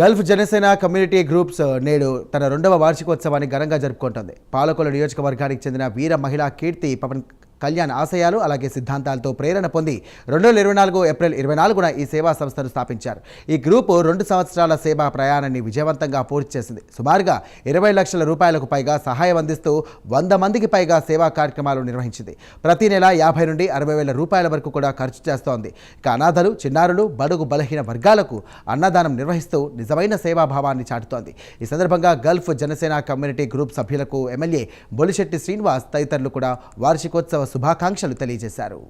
Gulf Janasena community groups నేడు తన 2వ వార్షికోత్సవాన్ని ఘనంగా జరుపుకుంటోంది. పాలకొల్లు నియోజకవర్గానికి చెందిన వీర మహిళా కీర్తి పవన్ కళ్యాణ్ ఆశయాలు అలాగే సిద్ధాంతాలతో ప్రేరణ పొంది 2024 ఏప్రిల్ 24న ఈ సేవా సంస్థను స్థాపించారు. ఈ గ్రూపు 2 సంవత్సరాల సేవా ప్రయాణాన్ని విజయవంతంగా పూర్తి చేసింది. సుమారుగా 20 లక్షల రూపాయలకు పైగా సహాయం అందిస్తూ 100 మందికి పైగా సేవా కార్యక్రమాలు నిర్వహించింది. ప్రతి నెల 50 నుండి 60 వేల రూపాయల వరకు కూడా ఖర్చు చేస్తోంది. ఇక అనాథలు, చిన్నారులు, బడుగు బలహీన వర్గాలకు అన్నదానం నిర్వహిస్తూ నిజమైన సేవాభావాన్ని చాటుతోంది. ఈ సందర్భంగా గల్ఫ్ జనసేన కమ్యూనిటీ గ్రూప్ సభ్యులకు ఎమ్మెల్యే బొలిశెట్టి శ్రీనివాస్ తదితరులు కూడా వార్షికోత్సవ శుభాకాంక్షలు తెలియజేశారు.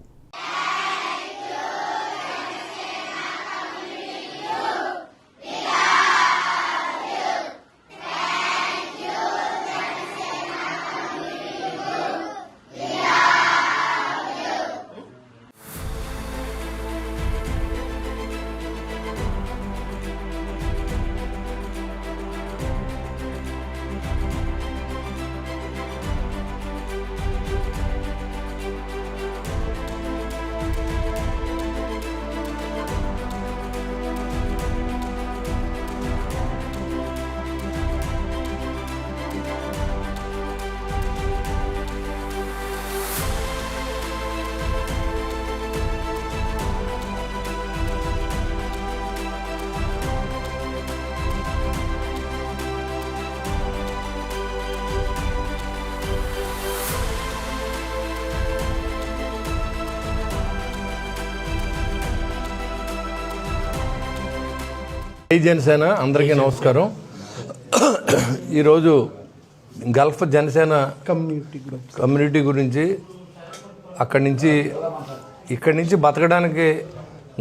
జై జనసేన అందరికీ నమస్కారం. ఈరోజు గల్ఫ్ జనసేన కమ్యూనిటీ గురించి ఇక్కడి నుంచి బతకడానికి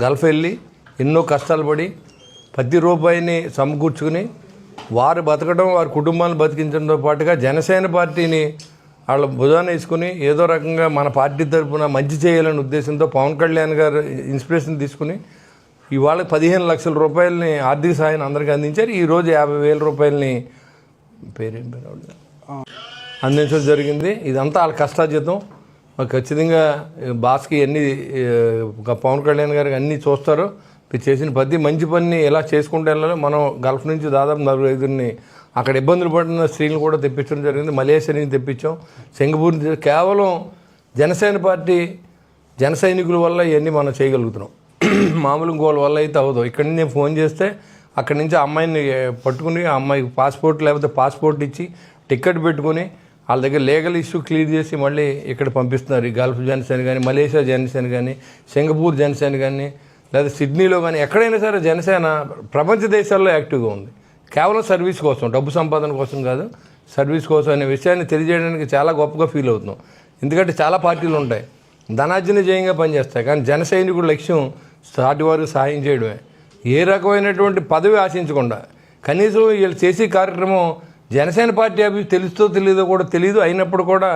గల్ఫ్ వెళ్ళి ఎన్నో కష్టాలు పడి ప్రతి రూపాయిని సమకూర్చుకుని వారు బతకడం, వారి కుటుంబాలను బతికించడంతో పాటుగా జనసేన పార్టీని వాళ్ళ భుజాన వేసుకుని ఏదో రకంగా మన పార్టీ తరఫున మంచి చేయాలనే ఉద్దేశంతో పవన్ కళ్యాణ్ గారు ఇన్స్పిరేషన్ తీసుకుని ఇవాళ 15 లక్షల రూపాయలని ఆర్థిక సహాయాన్ని అందరికీ అందించారు. ఈరోజు 50,000 రూపాయలని అందించడం జరిగింది. ఇదంతా వాళ్ళ కష్టార్జితం. ఖచ్చితంగా బాస్కి అన్ని పవన్ కళ్యాణ్ గారికి అన్నీ చూస్తారు. మీరు చేసిన ప్రతి మంచి పని ఎలా చేసుకుంటూ వెళ్ళాలో మనం గల్ఫ్ నుంచి దాదాపు 4-5 అక్కడ ఇబ్బందులు పడిన స్త్రీలను కూడా తెప్పించడం జరిగింది. మలేషియా నుంచి తెప్పించాం, సింగపూర్ నుంచి. కేవలం జనసేన పార్టీ జన సైనికుల వల్ల ఇవన్నీ మనం చేయగలుగుతున్నాం. మామూలు గోల వల్ల అయితే అవ్వదు. ఇక్కడి నుంచి నేను ఫోన్ చేస్తే అక్కడి నుంచి అమ్మాయిని పట్టుకుని ఆ అమ్మాయికి పాస్పోర్ట్ లేకపోతే పాస్పోర్ట్ ఇచ్చి టికెట్ పెట్టుకుని వాళ్ళ దగ్గర లీగల్ ఇష్యూ క్లియర్ చేసి మళ్ళీ ఇక్కడ పంపిస్తున్నారు. ఈ గల్ఫ్ జనసేన కానీ, మలేషియా జనసేన కానీ, సింగపూర్ జనసేన కానీ, లేదా సిడ్నీలో కానీ ఎక్కడైనా సరే జనసేన ప్రపంచ దేశాల్లో యాక్టివ్గా ఉంది. కేవలం సర్వీస్ కోసం, డబ్బు సంపాదన కోసం కాదు, సర్వీస్ కోసం అనే విషయాన్ని తెలియజేయడానికి చాలా గొప్పగా ఫీల్ అవుతున్నాం. ఎందుకంటే చాలా పార్టీలు ఉంటాయి, ధనార్జన జయంగా పనిచేస్తాయి. కానీ జన సైనికుడి లక్ష్యం సాటి వారికి సహాయం చేయడమే. ఏ రకమైనటువంటి పదవి ఆశించకుండా కనీసం వీళ్ళు చేసే కార్యక్రమం జనసేన పార్టీ అభివృద్ధి తెలుస్తో తెలియదో కూడా తెలియదు. అయినప్పుడు కూడా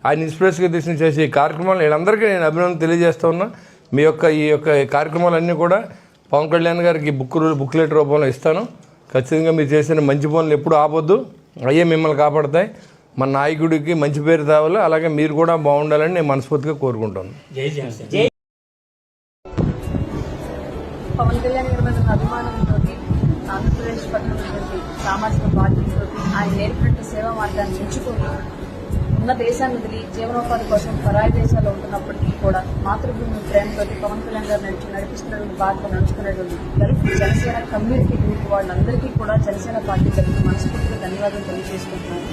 ఆయన ఇన్స్పిరేషన్గా తీసుకుని చేసే ఈ కార్యక్రమాలు వీళ్ళందరికీ నేను అభినందన తెలియజేస్తూ ఉన్నా. ఈ యొక్క కార్యక్రమాలన్నీ కూడా పవన్ కళ్యాణ్ గారికి బుక్లెట్ రూపంలో ఇస్తాను. ఖచ్చితంగా మీరు చేసిన మంచి పనులు ఎప్పుడు ఆపొద్దు, అయ్యే మిమ్మల్ని కాపాడతాయి. మన నాయకుడికి మంచి పేరు తేవాలి, అలాగే మీరు కూడా బాగుండాలని నేను మనస్ఫూర్తిగా కోరుకుంటాను. పవన్ కళ్యాణ్ గారి మీద అభిమానంతో ఆంధ్రప్రదేశ్ పట్టినటువంటి సామాజిక బాధ్యతతో ఆయన నేర్పినట్టు సేవా మార్గాన్ని ఎంచుకొని ఉన్న దేశాన్ని వదిలి జీవనోపాధి కోసం పరాయి దేశాల్లో ఉంటున్నప్పటికీ కూడా మాతృభూమి ప్రేమతో పవన్ కళ్యాణ్ గారు నడిపిస్తున్నటువంటి బాధ్యత నడుచుకున్నటువంటి గల్ఫ్ జనసేన కమ్యూనిటీ గ్రూప్ వాళ్ళందరికీ కూడా జనసేన పార్టీ తరఫున మనస్ఫూర్తిగా ధన్యవాదాలు తెలియజేసుకుంటున్నాను.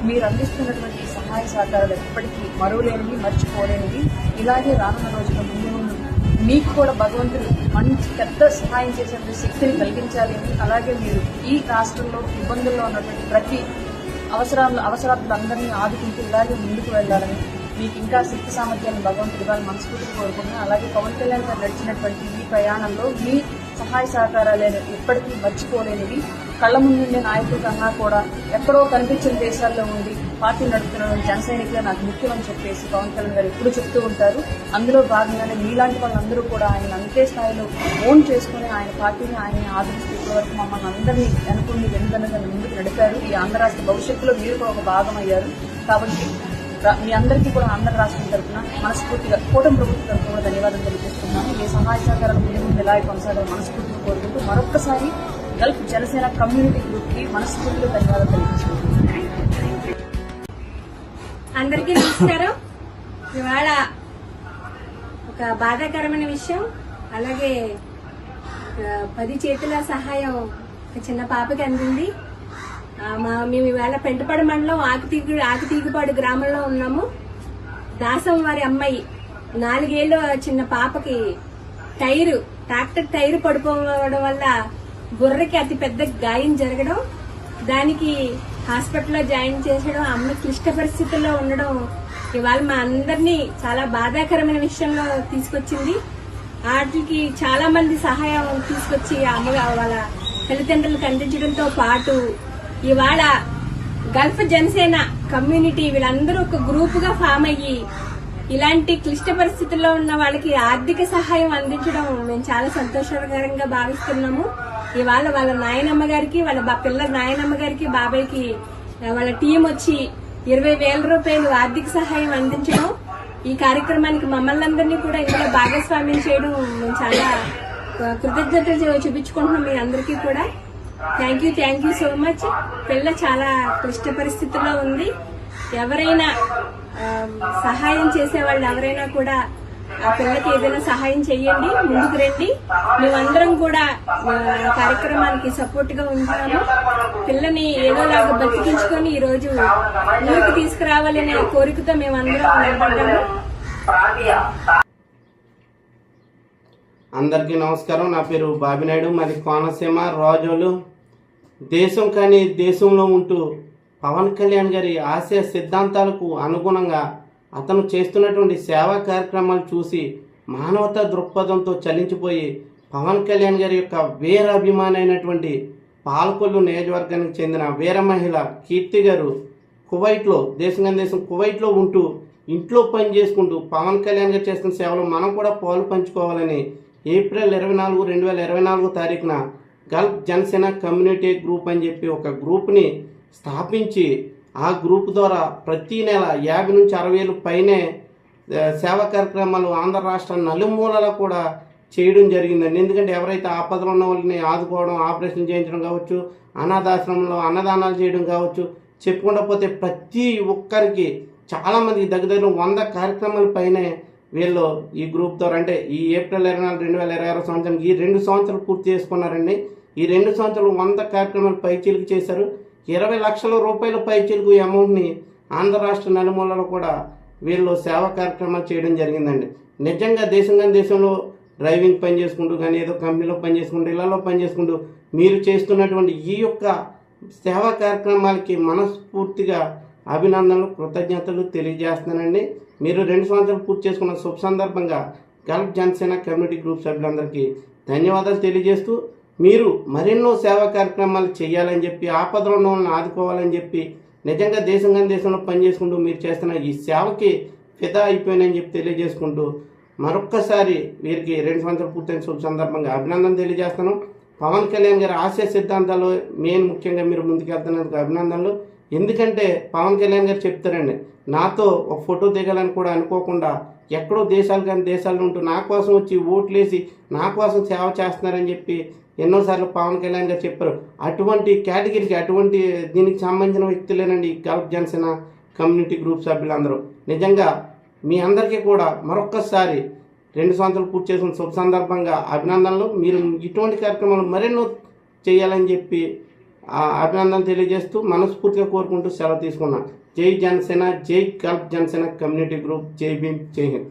మీరు అందిస్తున్నటువంటి సహాయ సహకారాలు ఎప్పటికీ మరువలేనివి, మర్చిపోలేనివి. ఇలాగే రానున్న రోజుల్లో ముందు మీకు కూడా భగవంతుడు మంచి పెద్ద సహాయం చేసే శక్తిని కలిగించాలి అని, అలాగే మీరు ఈ రాష్ట్రంలో ఇబ్బందుల్లో ఉన్నటువంటి ప్రతి అవసరాలందరినీ ఆదుకుంటూ ఇలాగే ముందుకు వెళ్లాలని, మీకు ఇంకా శక్తి సామర్థ్యాన్ని భగవంతుడు ఇవ్వాలని మనస్ఫూర్తిగా కోరుకుంటున్నాను. అలాగే పవన్ కళ్యాణ్ గారు నడిచినటువంటి ఈ ప్రయాణంలో మీ సహాయ సహకారాలు ఎప్పటికీ మర్చిపోలేనివి. కళ్ల ముందుండే నాయకుల కన్నా కూడా ఎక్కడో కనిపించిన దేశాల్లో ఉండి పార్టీ నడుపుతున్న జన సైనికులే నాకు ముఖ్యమని చెప్పేసి పవన్ కళ్యాణ్ గారు ఎప్పుడు చెప్తూ ఉంటారు. అందులో భాగంగానే మీలాంటి వాళ్ళందరూ కూడా ఆయన అంతే స్థాయిలో ఓన్ చేసుకుని ఆయన పార్టీని ఆయన ఆదరిస్తూ ఇప్పటివరకు మమ్మల్ని అందరినీ అనుకుని వెనుదనగా ముందుకు నడిపారు. ఈ ఆంధ్ర రాష్ట్ర భవిష్యత్తులో మీరు ఒక భాగం అయ్యారు. కాబట్టి మీ అందరికీ కూడా ఆంధ్ర రాష్ట్రం తరఫున మనస్ఫూర్తిగా కూటమి ప్రభుత్వం తరఫున కూడా ధన్యవాదాలు తెలియజేస్తున్నాను. ఈ సహాయ సహకారాలు ముందు ముందు ఎలా కొనసాగాలని మనస్ఫూర్తిగా కోరుకుంటూ మరొక్కసారి గల్ఫ్ జనసేన కమ్యూనిటీ గ్రూప్ కి మనస్ఫూర్తిగా ధన్యవాదాలు తెలియజేస్తున్నాను. అందరికీ నమస్కారం. ఇవాళ ఒక బాధాకరమైన విషయం, అలాగే 10 చేతుల సహాయం ఒక చిన్న పాపకి అందింది. మేము ఇవాళ పెంటపాడు మండలం ఆకుతీగుపాడు గ్రామంలో ఉన్నాము. దాసం వారి అమ్మాయి 4 ఏళ్ళ చిన్న పాపకి ట్రాక్టర్ టైరు పడిపోవడం వల్ల బుర్రకి అతి పెద్ద గాయం జరగడం, దానికి హాస్పిటల్లో జాయిన్ చేసడం, అమ్మ క్లిష్ట పరిస్థితుల్లో ఉండడం ఇవాళ మా అందరినీ చాలా బాధాకరమైన విషయంలో తీసుకొచ్చింది. వాటికి చాలా మంది సహాయం తీసుకొచ్చి అమ్మ వాళ్ళ తల్లిదండ్రులకు అందించడంతో పాటు ఇవాళ గల్ఫ్ జనసేన కమ్యూనిటీ వీళ్ళందరూ ఒక గ్రూప్ గా ఫామ్ అయ్యి ఇలాంటి క్లిష్ట పరిస్థితుల్లో ఉన్న వాళ్ళకి ఆర్థిక సహాయం అందించడం మేము చాలా సంతోషకరంగా భావిస్తున్నాము. ఇవాళ వాళ్ళ నాయనమ్మ గారికి, వాళ్ళ పిల్లల నాయనమ్మ గారికి, బాబాయ్కి వాళ్ళ టీం వచ్చి 20,000 రూపాయలు ఆర్థిక సహాయం అందించడం, ఈ కార్యక్రమానికి మమ్మల్ని అందరినీ కూడా ఇందులో భాగస్వామ్యం చేయడం మేము చాలా కృతజ్ఞతలు చూపించుకుంటున్నాం మీ అందరికీ కూడా. Thank you so much. పిల్ల చాలా క్లిష్ట పరిస్థితుల్లో ఉంది. ఎవరైనా సహాయం చేసే వాళ్ళు ఎవరైనా కూడా ఆ పిల్లకి ఏదైనా సహాయం చెయ్యండి, ముందుకు రండి. మేమందరం కూడా కార్యక్రమానికి సపోర్ట్ గా ఉంటాము. పిల్లని ఏదోలాగా బతికించుకొని ఈ రోజు ఊరికి తీసుకురావాలనే కోరికతో మేమందరం నిలబడ్డాము. అందరికీ నమస్కారం. నా పేరు బాబినాయుడు, మాది కోనసీమ రాజోలు. దేశం కానీ దేశంలో ఉంటూ పవన్ కళ్యాణ్ గారి ఆశయ సిద్ధాంతాలకు అనుగుణంగా అతను చేస్తున్నటువంటి సేవా కార్యక్రమాలు చూసి మానవతా దృక్పథంతో చలించిపోయి పవన్ కళ్యాణ్ గారి యొక్క వీరాభిమానైనటువంటి పాలకొల్లు నియోజకవర్గానికి చెందిన వీర మహిళ కీర్తి గారు కువైట్లో, దేశం కువైట్లో ఉంటూ ఇంట్లో పని చేసుకుంటూ పవన్ కళ్యాణ్ గారు చేస్తున్న సేవలో మనం కూడా పాలు పంచుకోవాలని ఏప్రిల్ 24, 2024 తారీఖున గల్ఫ్ జనసేన కమ్యూనిటీ గ్రూప్ అని చెప్పి ఒక గ్రూప్ని స్థాపించి ఆ గ్రూప్ ద్వారా ప్రతి నెల 50 నుంచి 60,000 పైనే సేవా కార్యక్రమాలు ఆంధ్ర రాష్ట్ర నలుమూలలా కూడా చేయడం జరిగిందండి. ఎందుకంటే ఎవరైతే ఆపదలు ఉన్న వాళ్ళని ఆదుకోవడం, ఆపరేషన్ చేయించడం కావచ్చు, అనాథాశ్రమంలో అన్నదానాలు చేయడం కావచ్చు, చెప్పుకుండా పోతే ప్రతి ఒక్కరికి చాలామందికి దగ్గర 100 కార్యక్రమాల పైనే వీళ్ళు ఈ గ్రూప్ ద్వారా, అంటే ఈ ఏప్రిల్ 24, 2026 సంవత్సరానికి ఈ 2 సంవత్సరాలు పూర్తి చేసుకున్నారండి. ఈ 2 సంవత్సరాలు 100 కార్యక్రమాలు పైచీలకు చేశారు. 20 లక్షల రూపాయల పైచీలకు అమౌంట్ని ఆంధ్ర రాష్ట్ర నలుమూలలో కూడా వీళ్ళు సేవా కార్యక్రమాలు చేయడం జరిగిందండి. నిజంగా దేశంలో డ్రైవింగ్ పని చేసుకుంటూ కానీ ఏదో కంపెనీలో పని చేసుకుంటూ ఇళ్లలో పని చేసుకుంటూ మీరు చేస్తున్నటువంటి ఈ యొక్క సేవా కార్యక్రమాలకి మనస్ఫూర్తిగా అభినందనలు, కృతజ్ఞతలు తెలియజేస్తున్నానండి. మీరు 2 సంవత్సరాలు పూర్తి చేసుకున్న శుభ సందర్భంగా గల్ఫ్ జనసేన కమ్యూనిటీ గ్రూప్ సభ్యులందరికీ ధన్యవాదాలు తెలియజేస్తూ మీరు మరెన్నో సేవా కార్యక్రమాలు చేయాలని చెప్పి, ఆపదలో ఉన్న వాళ్ళని ఆదుకోవాలని చెప్పి, నిజంగా దేశంలో పనిచేసుకుంటూ మీరు చేస్తున్న ఈ సేవకి ఫిదా అయిపోయినని చెప్పి తెలియజేసుకుంటూ మరొక్కసారి వీరికి 2 సంవత్సరాలు పూర్తయిన శుభ సందర్భంగా అభినందనలు తెలియజేస్తాను. పవన్ కళ్యాణ్ గారి ఆశయ సిద్ధాంతాలు ముఖ్యంగా మీరు ముందుకెళ్తున్నందుకు అభినందనలు. ఎందుకంటే పవన్ కళ్యాణ్ గారు చెప్తారండి, నాతో ఒక ఫోటో దిగాలని కూడా అనుకోకుండా ఎక్కడో దేశాలు ఉంటూ నా కోసం వచ్చి ఓట్లేసి నా కోసం సేవ చేస్తున్నారని చెప్పి ఎన్నోసార్లు పవన్ కళ్యాణ్ గారు చెప్పారు. అటువంటి కేటగిరీకి, అటువంటి దీనికి సంబంధించిన వ్యక్తులేనండి గల్ఫ్ జనసేన కమ్యూనిటీ గ్రూప్ సభ్యులందరూ. నిజంగా మీ అందరికీ కూడా మరొక్కసారి 2 సంవత్సరాలు పూర్తి చేసిన శుభ సందర్భంగా అభినందనలు. మీరు ఇటువంటి కార్యక్రమాలు మరెన్నో చేయాలని చెప్పి అభినందనలు తెలియజేస్తూ మనస్ఫూర్తిగా కోరుకుంటూ సెలవు తీసుకున్నాను. జై జనసేన, జై గల్ఫ్ జనసేన కమ్యూనిటీ గ్రూప్, జై భీమ్, జై హింద్.